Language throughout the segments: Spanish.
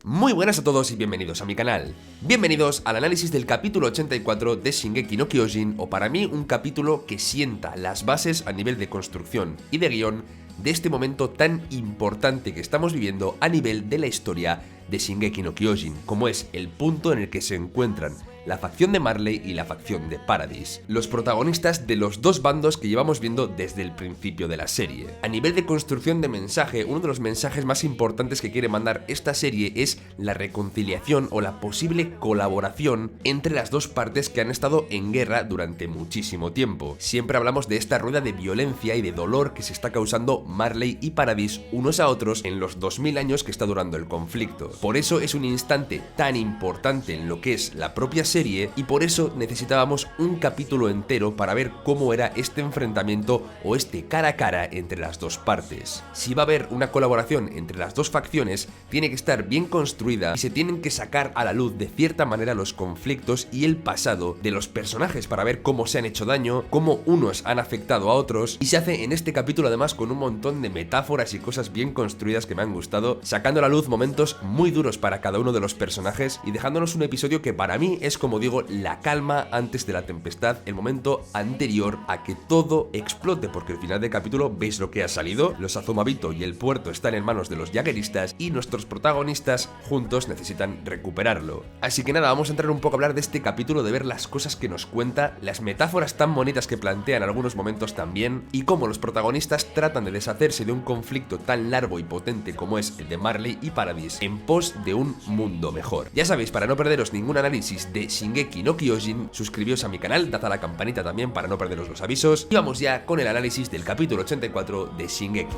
Muy buenas a todos y bienvenidos a mi canal. Bienvenidos al análisis del capítulo 84 de Shingeki no Kyojin, o para mí un capítulo que sienta las bases a nivel de construcción y de guión de este momento tan importante que estamos viviendo a nivel de la historia de Shingeki no Kyojin, como es el punto en el que se encuentran la facción de Marley y la facción de Paradis, los protagonistas de los dos bandos que llevamos viendo desde el principio de la serie. A nivel de construcción de mensaje, uno de los mensajes más importantes que quiere mandar esta serie es la reconciliación o la posible colaboración entre las dos partes que han estado en guerra durante muchísimo tiempo. Siempre hablamos de esta rueda de violencia y de dolor que se está causando Marley y Paradis unos a otros en los 2000 años que está durando el conflicto. Por eso es un instante tan importante en lo que es la propia serie, y por eso necesitábamos un capítulo entero para ver cómo era este enfrentamiento o este cara a cara entre las dos partes. Si va a haber una colaboración entre las dos facciones, tiene que estar bien construida y se tienen que sacar a la luz de cierta manera los conflictos y el pasado de los personajes para ver cómo se han hecho daño, cómo unos han afectado a otros, y se hace en este capítulo además con un montón de metáforas y cosas bien construidas que me han gustado, sacando a la luz momentos muy duros para cada uno de los personajes y dejándonos un episodio que para mí es, como digo, la calma antes de la tempestad, el momento anterior a que todo explote, porque al final del capítulo veis lo que ha salido, los Azumabito y el puerto están en manos de los jagueristas y nuestros protagonistas juntos necesitan recuperarlo. Así que nada, vamos a entrar un poco a hablar de este capítulo, de ver las cosas que nos cuenta, las metáforas tan bonitas que plantea en algunos momentos también, y cómo los protagonistas tratan de deshacerse de un conflicto tan largo y potente como es el de Marley y Paradis en pos de un mundo mejor. Ya sabéis, para no perderos ningún análisis de Shingeki no Kyojin, suscribíos a mi canal, dad a la campanita también para no perderos los avisos, y vamos ya con el análisis del capítulo 84 de Shingeki.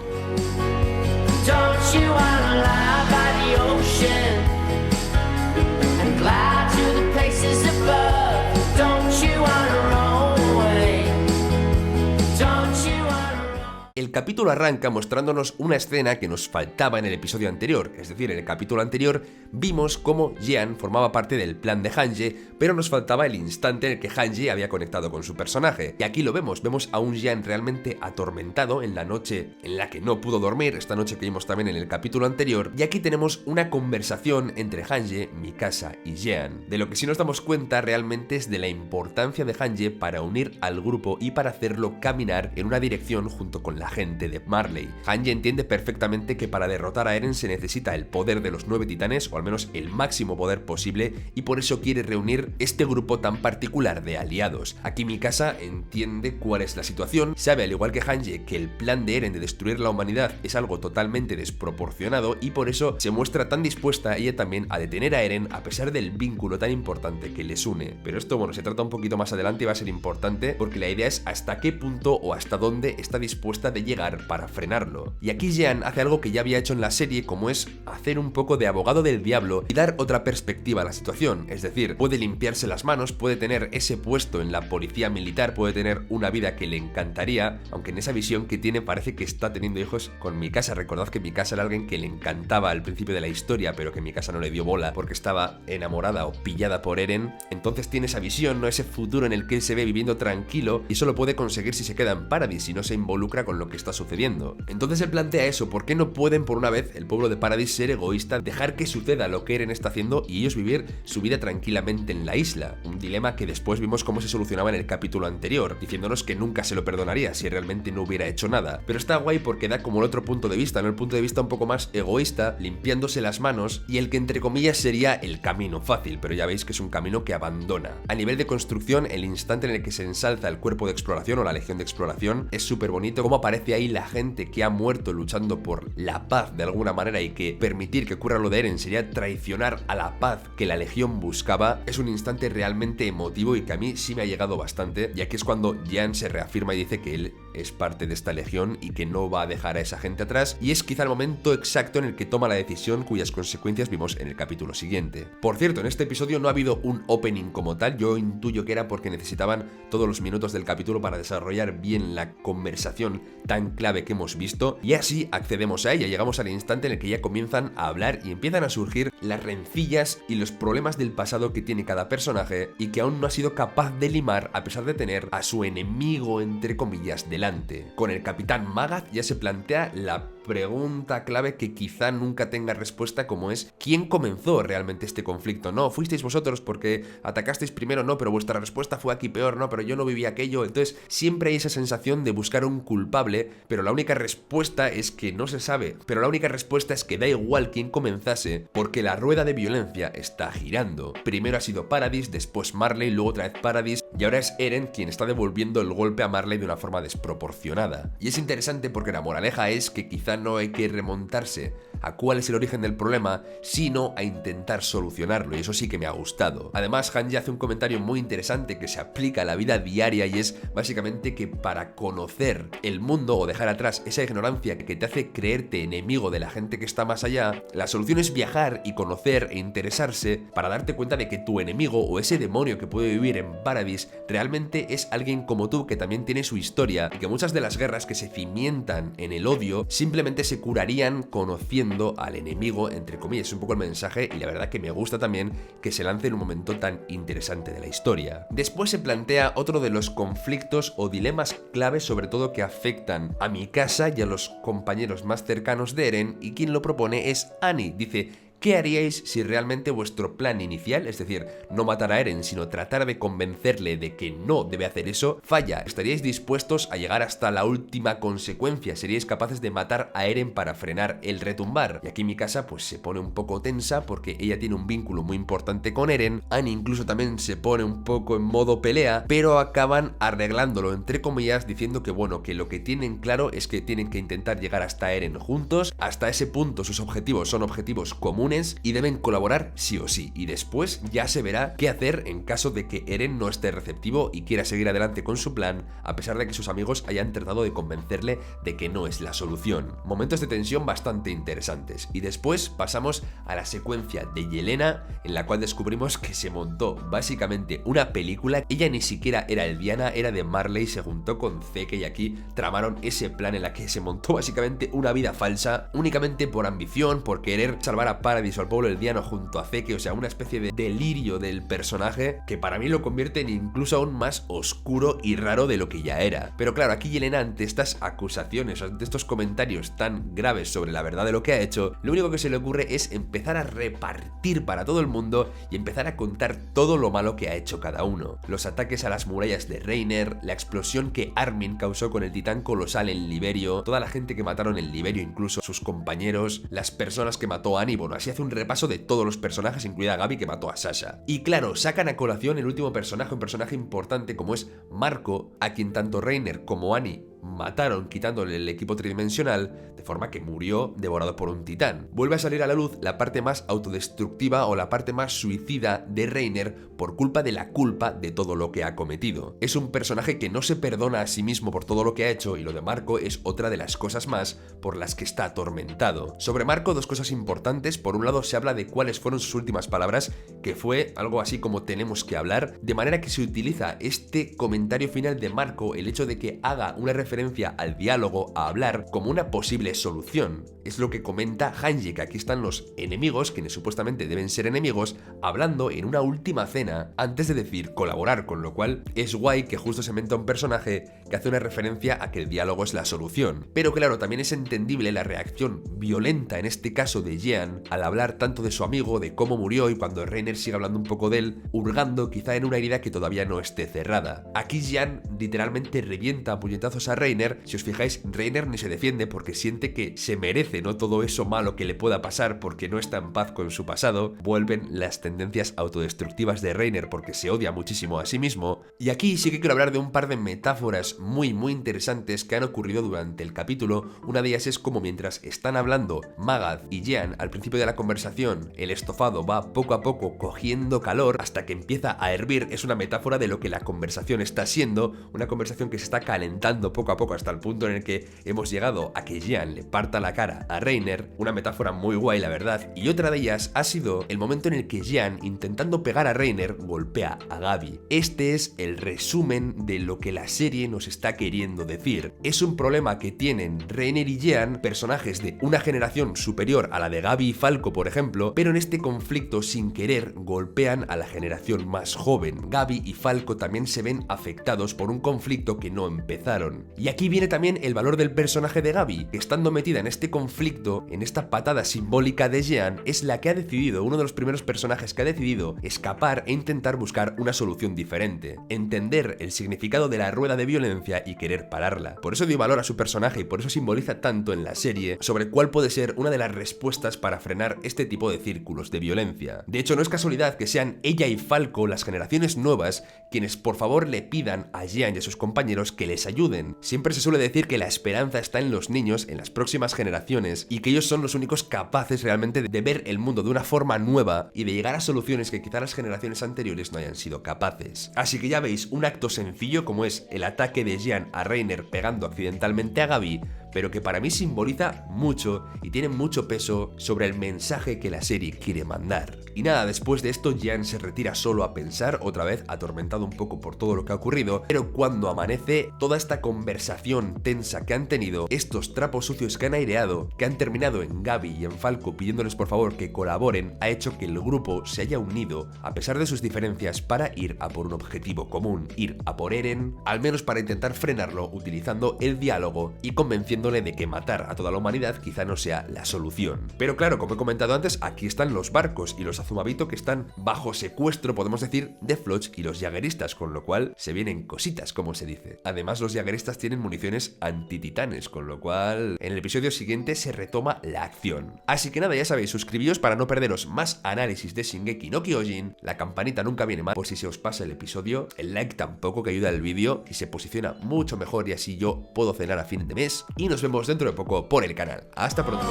El capítulo arranca mostrándonos una escena que nos faltaba en el episodio anterior, es decir, en el capítulo anterior vimos cómo Jean formaba parte del plan de Hange, pero nos faltaba el instante en el que Hange había conectado con su personaje, y aquí lo vemos a un Jean realmente atormentado en la noche en la que no pudo dormir, esta noche que vimos también en el capítulo anterior, y aquí tenemos una conversación entre Hange, Mikasa y Jean. De lo que sí nos damos cuenta realmente es de la importancia de Hange para unir al grupo y para hacerlo caminar en una dirección junto con la gente de Marley. Hange entiende perfectamente que para derrotar a Eren se necesita el poder de los 9 titanes, o al menos el máximo poder posible, y por eso quiere reunir este grupo tan particular de aliados. Aquí Mikasa entiende cuál es la situación, sabe al igual que Hange que el plan de Eren de destruir la humanidad es algo totalmente desproporcionado, y por eso se muestra tan dispuesta ella también a detener a Eren a pesar del vínculo tan importante que les une. Pero esto, bueno, se trata un poquito más adelante y va a ser importante porque la idea es hasta qué punto o hasta dónde está dispuesta de llegar para frenarlo. Y aquí Jean hace algo que ya había hecho en la serie, como es hacer un poco de abogado del diablo y dar otra perspectiva a la situación, es decir, puede limpiarse las manos, puede tener ese puesto en la policía militar, puede tener una vida que le encantaría, aunque en esa visión que tiene parece que está teniendo hijos con Mikasa. Recordad que Mikasa era alguien que le encantaba al principio de la historia, pero que Mikasa no le dio bola porque estaba enamorada o pillada por Eren, entonces tiene esa visión, ¿no? Ese futuro en el que él se ve viviendo tranquilo, y eso lo puede conseguir si se queda en Paradis y no se involucra con lo que está sucediendo. Entonces él plantea eso: ¿por qué no pueden por una vez el pueblo de Paradis ser egoísta, dejar que suceda lo que Eren está haciendo y ellos vivir su vida tranquilamente en la isla? Un dilema que después vimos cómo se solucionaba en el capítulo anterior, diciéndonos que nunca se lo perdonaría si realmente no hubiera hecho nada. Pero está guay porque da como el otro punto de vista, ¿no? El punto de vista un poco más egoísta, limpiándose las manos, y el que entre comillas sería el camino fácil, pero ya veis que es un camino que abandona. A nivel de construcción, el instante en el que se ensalza el cuerpo de exploración o la legión de exploración es súper bonito, como aparece ahí la gente que ha muerto luchando por la paz de alguna manera, y que permitir que ocurra lo de Eren sería traicionar a la paz que la legión buscaba. Es un instante realmente emotivo y que a mí sí me ha llegado bastante, y aquí es cuando Jean se reafirma y dice que él es parte de esta legión y que no va a dejar a esa gente atrás, y es quizá el momento exacto en el que toma la decisión cuyas consecuencias vimos en el capítulo siguiente. Por cierto, en este episodio no ha habido un opening como tal, yo intuyo que era porque necesitaban todos los minutos del capítulo para desarrollar bien la conversación tan clave que hemos visto, y así accedemos a ella, llegamos al instante en el que ya comienzan a hablar y empiezan a surgir las rencillas y los problemas del pasado que tiene cada personaje y que aún no ha sido capaz de limar a pesar de tener a su enemigo entre comillas delante. Con el Capitán Magath ya se plantea la pregunta clave que quizá nunca tenga respuesta, como es ¿quién comenzó realmente este conflicto? No, fuisteis vosotros porque atacasteis primero, no, pero vuestra respuesta fue aquí peor, no, pero yo no viví aquello. Entonces siempre hay esa sensación de buscar un culpable, pero la única respuesta es que no se sabe, pero la única respuesta es que da igual quién comenzase, porque la rueda de violencia está girando. Primero ha sido Paradis, después Marley, luego otra vez Paradis, y ahora es Eren quien está devolviendo el golpe a Marley de una forma desproporcionada. Y es interesante porque la moraleja es que quizá no hay que remontarse a cuál es el origen del problema, sino a intentar solucionarlo, y eso sí que me ha gustado. Además, Hanji hace un comentario muy interesante que se aplica a la vida diaria, y es básicamente que para conocer el mundo o dejar atrás esa ignorancia que te hace creerte enemigo de la gente que está más allá, la solución es viajar y conocer e interesarse para darte cuenta de que tu enemigo o ese demonio que puede vivir en Paradis realmente es alguien como tú que también tiene su historia, y que muchas de las guerras que se cimientan en el odio simplemente se curarían conociendo al enemigo, entre comillas. Es un poco el mensaje, y la verdad que me gusta también que se lance en un momento tan interesante de la historia. Después se plantea otro de los conflictos o dilemas claves, sobre todo que afectan a Mikasa y a los compañeros más cercanos de Eren, y quien lo propone es Annie. Dice: ¿qué haríais si realmente vuestro plan inicial, es decir, no matar a Eren, sino tratar de convencerle de que no debe hacer eso, falla? ¿Estaríais dispuestos a llegar hasta la última consecuencia? ¿Seríais capaces de matar a Eren para frenar el retumbar? Y aquí Mikasa pues se pone un poco tensa porque ella tiene un vínculo muy importante con Eren. Annie incluso también se pone un poco en modo pelea, pero acaban arreglándolo, entre comillas, diciendo que bueno, que lo que tienen claro es que tienen que intentar llegar hasta Eren juntos. Hasta ese punto sus objetivos son objetivos comunes y deben colaborar sí o sí, y después ya se verá qué hacer en caso de que Eren no esté receptivo y quiera seguir adelante con su plan, a pesar de que sus amigos hayan tratado de convencerle de que no es la solución. Momentos de tensión bastante interesantes, y después pasamos a la secuencia de Yelena, en la cual descubrimos que se montó básicamente una película. Ella ni siquiera era elviana, era de Marley, se juntó con Zeke, y aquí tramaron ese plan en la que se montó básicamente una vida falsa, únicamente por ambición, por querer salvar a Paradis o al pueblo eldiano junto a Zeke. O sea, una especie de delirio del personaje que para mí lo convierte en incluso aún más oscuro y raro de lo que ya era. Pero claro, aquí Yelena, ante estas acusaciones, ante estos comentarios tan graves sobre la verdad de lo que ha hecho, lo único que se le ocurre es empezar a repartir para todo el mundo y empezar a contar todo lo malo que ha hecho cada uno. Los ataques a las murallas de Reiner, la explosión que Armin causó con el titán colosal en Liberio, toda la gente que mataron en Liberio, incluso sus compañeros, las personas que mató Annie. Bueno, así hace un repaso de todos los personajes, incluida Gabi, que mató a Sasha. Y claro, sacan a colación el último personaje, un personaje importante como es Marco, a quien tanto Reiner como Annie mataron quitándole el equipo tridimensional, de forma que murió devorado por un titán. Vuelve a salir a la luz la parte más autodestructiva o la parte más suicida de Reiner por culpa de la culpa de todo lo que ha cometido. Es un personaje que no se perdona a sí mismo por todo lo que ha hecho, y lo de Marco es otra de las cosas más por las que está atormentado. Sobre Marco, dos cosas importantes. Por un lado, se habla de cuáles fueron sus últimas palabras, que fue algo así como tenemos que hablar, de manera que se utiliza este comentario final de Marco, el hecho de que haga una referencia al diálogo, a hablar, como una posible solución. Es lo que comenta Hanji, que aquí están los enemigos, quienes supuestamente deben ser enemigos, hablando en una última cena antes de decir colaborar, con lo cual es guay que justo se inventa un personaje que hace una referencia a que el diálogo es la solución. Pero claro, también es entendible la reacción violenta en este caso de Jean al hablar tanto de su amigo, de cómo murió, y cuando Reiner sigue hablando un poco de él, hurgando quizá en una herida que todavía no esté cerrada. Aquí Jean literalmente revienta a puñetazos a Reiner. Si os fijáis, Reiner ni se defiende porque siente que se merece, ¿no?, todo eso malo que le pueda pasar porque no está en paz con su pasado. Vuelven las tendencias autodestructivas de Reiner porque se odia muchísimo a sí mismo. Y aquí sí que quiero hablar de un par de metáforas muy interesantes que han ocurrido durante el capítulo. Una de ellas es como mientras están hablando Magath y Jean al principio de la conversación, el estofado va poco a poco cogiendo calor hasta que empieza a hervir. Es una metáfora de lo que la conversación está siendo, una conversación que se está calentando poco a poco hasta el punto en el que hemos llegado a que Jean le parta la cara a Reiner. Una metáfora muy guay, la verdad. Y otra de ellas ha sido el momento en el que Jean, intentando pegar a Reiner, golpea a Gabi. Este es el resumen de lo que la serie nos está queriendo decir. Es un problema que tienen Reiner y Jean, personajes de una generación superior a la de Gabi y Falco, por ejemplo, pero en este conflicto sin querer poder golpean a la generación más joven. Gabi y Falco también se ven afectados por un conflicto que no empezaron. Y aquí viene también el valor del personaje de Gabi, que estando metida en este conflicto, en esta patada simbólica de Jean, es la que ha decidido, uno de los primeros personajes que ha decidido escapar e intentar buscar una solución diferente, entender el significado de la rueda de violencia y querer pararla. Por eso dio valor a su personaje y por eso simboliza tanto en la serie sobre cuál puede ser una de las respuestas para frenar este tipo de círculos de violencia. De hecho, no es casualidad que sean ella y Falco, las generaciones nuevas, quienes por favor le pidan a Jean y a sus compañeros que les ayuden. Siempre se suele decir que la esperanza está en los niños, en las próximas generaciones, y que ellos son los únicos capaces realmente de ver el mundo de una forma nueva y de llegar a soluciones que quizá las generaciones anteriores no hayan sido capaces. Así que ya veis, un acto sencillo como es el ataque de Jean a Reiner pegando accidentalmente a Gabi, pero que para mí simboliza mucho y tiene mucho peso sobre el mensaje que la serie quiere mandar. Y nada, después de esto Jean se retira solo a pensar, otra vez atormentado un poco por todo lo que ha ocurrido, pero cuando amanece, toda esta conversación tensa que han tenido, estos trapos sucios que han aireado, que han terminado en Gabi y en Falco pidiéndoles por favor que colaboren, ha hecho que el grupo se haya unido, a pesar de sus diferencias, para ir a por un objetivo común, ir a por Eren, al menos para intentar frenarlo utilizando el diálogo y convenciendo de que matar a toda la humanidad quizá no sea la solución. Pero claro, como he comentado antes, aquí están los barcos y los Azumabito que están bajo secuestro, podemos decir, de Floch y los Jaegeristas, con lo cual se vienen cositas, como se dice. Además, los Jaegeristas tienen municiones antititanes, con lo cual en el episodio siguiente se retoma la acción. Así que nada, ya sabéis, suscribíos para no perderos más análisis de Shingeki no Kyojin, la campanita nunca viene mal por si se os pasa el episodio, el like tampoco, que ayuda al vídeo y se posiciona mucho mejor y así yo puedo cenar a fin de mes, y nos vemos dentro de poco por el canal. Hasta pronto.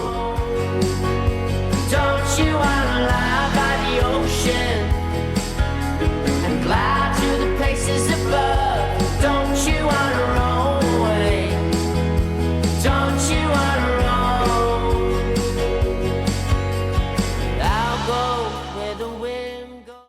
I'll go where the wind